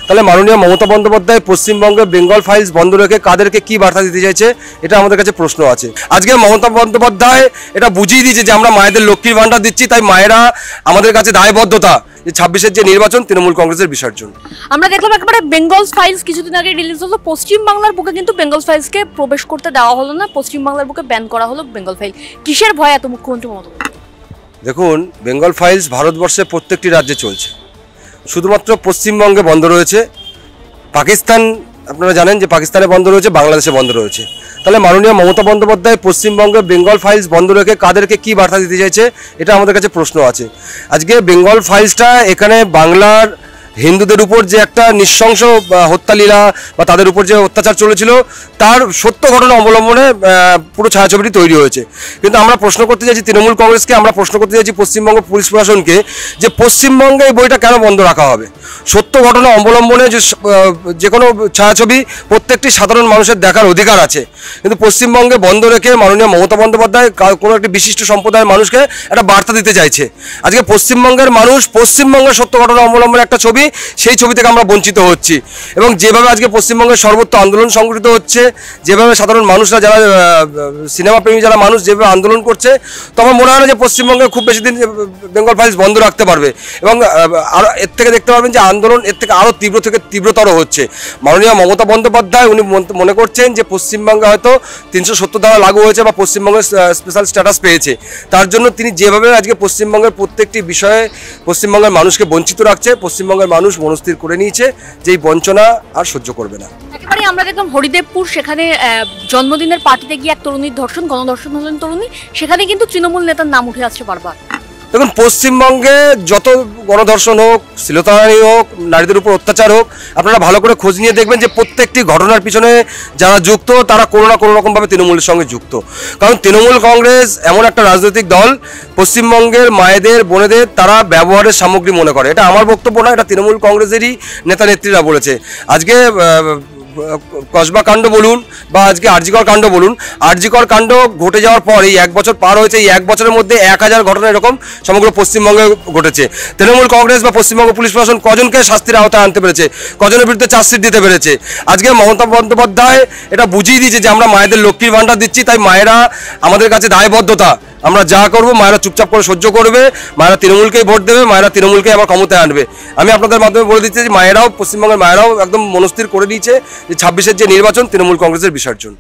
তাহলে মাননীয় মমতা বন্দ্যোপাধ্যায় পশ্চিমবঙ্গে বেঙ্গল ফাইলস বন্ধ রেখে কাদেরকে কি বার্তা দিতে চাইছে, এটা আমাদের কাছে প্রশ্ন আছে। আজকে মমতা বন্দ্যোপাধ্যায় এটা বুঝিয়ে দিয়েছে যে আমরা মায়েদের লক্ষ্মীর ভাণ্ডার দিচ্ছি, তাই মায়েরা আমাদের কাছে দায়বদ্ধতা যে 26-এর যে নির্বাচন তৃণমূল কংগ্রেসের বিসর্জন। আমরা দেখলাম একেবারে বেঙ্গল ফাইলস কিছুদিন আগে রিলিজ হলো, পশ্চিমবাংলার বুকে কিন্তু বেঙ্গল ফাইলসকে প্রবেশ করতে দেওয়া হলো না, পশ্চিমবাংলার বুকে ব্যান করা হলো বেঙ্গল ফাইল। কিসের ভয় এত মুখ্যমন্ত্রী মমতা? দেখুন, বেঙ্গল ফাইলস ভারতবর্ষের প্রত্যেকটি রাজ্যে চলছে, শুধুমাত্র পশ্চিমবঙ্গে বন্ধ রয়েছে। পাকিস্তান, আপনারা জানেন যে পাকিস্তানে বন্ধ রয়েছে, বাংলাদেশে বন্ধ রয়েছে। তাহলে মাননীয় মমতা বন্দ্যোপাধ্যায় পশ্চিমবঙ্গে বেঙ্গল ফাইলস বন্ধ রেখে কাদেরকে কি বার্তা দিতে চাইছে, এটা আমাদের কাছে প্রশ্ন আছে। আজকে বেঙ্গল ফাইলসটা এখানে বাংলার হিন্দুদের উপর যে একটা নৃশংস হত্যালীলা বা তাদের উপর যে অত্যাচার চলেছিল তার সত্য ঘটনা অবলম্বনে পুরো ছায়াছবিটি তৈরি হয়েছে। কিন্তু আমরা প্রশ্ন করতে চাইছি তৃণমূল কংগ্রেসকে, আমরা প্রশ্ন করতে চাইছি পশ্চিমবঙ্গ পুলিশ প্রশাসনকে যে পশ্চিমবঙ্গে এই বইটা কেন বন্ধ রাখা হবে। সত্য ঘটনা অবলম্বনে যে কোনো ছায়াছবি প্রত্যেকটি সাধারণ মানুষের দেখার অধিকার আছে, কিন্তু পশ্চিমবঙ্গে বন্ধ রেখে মাননীয় মমতা বন্দ্যোপাধ্যায় কোনো একটি বিশিষ্ট সম্প্রদায়ের মানুষকে একটা বার্তা দিতে চাইছে। আজকে পশ্চিমবঙ্গের মানুষ পশ্চিমবঙ্গের সত্য ঘটনা অবলম্বনে একটা ছবি, সেই ছবি থেকে আমরা বঞ্চিত হচ্ছি। এবং যেভাবে আজকে পশ্চিমবঙ্গের সর্বত্র আন্দোলন সংগঠিত হচ্ছে, যেভাবে সাধারণ মানুষরা যারা সিনেমা প্রেমী যারা মানুষ যেভাবে আন্দোলন করছে, তো আমার মনে হয় না যে পশ্চিমবঙ্গে খুব বেশি দিন বেঙ্গল ফাইলস বন্ধ রাখতে পারবে। এবং আরও এর থেকে দেখতে পারবেন যে আন্দোলন এর থেকে আরও তীব্র থেকে তীব্রতর হচ্ছে। মাননীয় মমতা বন্দ্যোপাধ্যায় উনি মনে করছেন যে পশ্চিমবঙ্গে হয়তো 370 ধারা লাগু হয়েছে বা পশ্চিমবঙ্গের স্পেশাল স্ট্যাটাস পেয়েছে, তার জন্য তিনি যেভাবে আজকে পশ্চিমবঙ্গের প্রত্যেকটি বিষয়ে পশ্চিমবঙ্গের মানুষকে বঞ্চিত রাখছে, পশ্চিমবঙ্গের মানুষ মনস্থির করে নিয়েছে যে এই বঞ্চনা আর সহ্য করবে না। একেবারে আমরা দেখলাম হরিদেবপুর, সেখানে জন্মদিনের পার্টিতে গিয়ে এক তরুণীর ধর্ষণ, গণধর্ষণ হলেন তরুণী, সেখানে কিন্তু তৃণমূল নেতার নাম উঠে আসছে বারবার। দেখুন, পশ্চিমবঙ্গে যত গণধর্ষণ হোক, শ্লীলতাহানি হোক, নারীদের উপর অত্যাচার হোক, আপনারা ভালো করে খোঁজ নিয়ে দেখবেন যে প্রত্যেকটি ঘটনার পিছনে যারা যুক্ত তারা কোনো না কোনো রকমভাবে তৃণমূলের সঙ্গে যুক্ত। কারণ তৃণমূল কংগ্রেস এমন একটা রাজনৈতিক দল, পশ্চিমবঙ্গের মায়েদের বোনেদের তারা ব্যবহারের সামগ্রী মনে করে। এটা আমার বক্তব্য না, এটা তৃণমূল কংগ্রেসেরই নেতা নেত্রীরা বলেছে। আজকে কসবা কাণ্ড বলুন বা আজকে আরজিকর কাণ্ড বলুন, আরজিকর কাণ্ড ঘটে যাওয়ার পর এই 1 বছর পার হয়েছে, এই 1 বছরের মধ্যে 1000 ঘটনা এরকম সমগ্র পশ্চিমবঙ্গে ঘটেছে। তৃণমূল কংগ্রেস বা পশ্চিমবঙ্গ পুলিশ প্রশাসন কজনকে শাস্তির আওতায় আনতে পেরেছে, কজনের বিরুদ্ধে চার্জশিট দিতে পেরেছে। আজকে মমতা বন্দ্যোপাধ্যায় এটা বুঝিয়ে দিয়েছে যে আমরা মায়েদের লক্ষ্মীর ভাণ্ডার দিচ্ছি, তাই মায়েরা আমাদের কাছে দায়বদ্ধতা, আমরা যা করব মায়েরা চুপচাপ করে সহ্য করবে, মায়েরা তৃণমূলকেই ভোট দেবে, মায়েরা তৃণমূলকে আবার ক্ষমতায় আনবে। আমি আপনাদের মাধ্যমে বলে দিচ্ছি যে মায়েরাও, পশ্চিমবঙ্গের মায়েরাও একদম মনস্থির করে দিয়েছে যে 26-এর যে নির্বাচন তৃণমূল কংগ্রেসের বিসর্জন।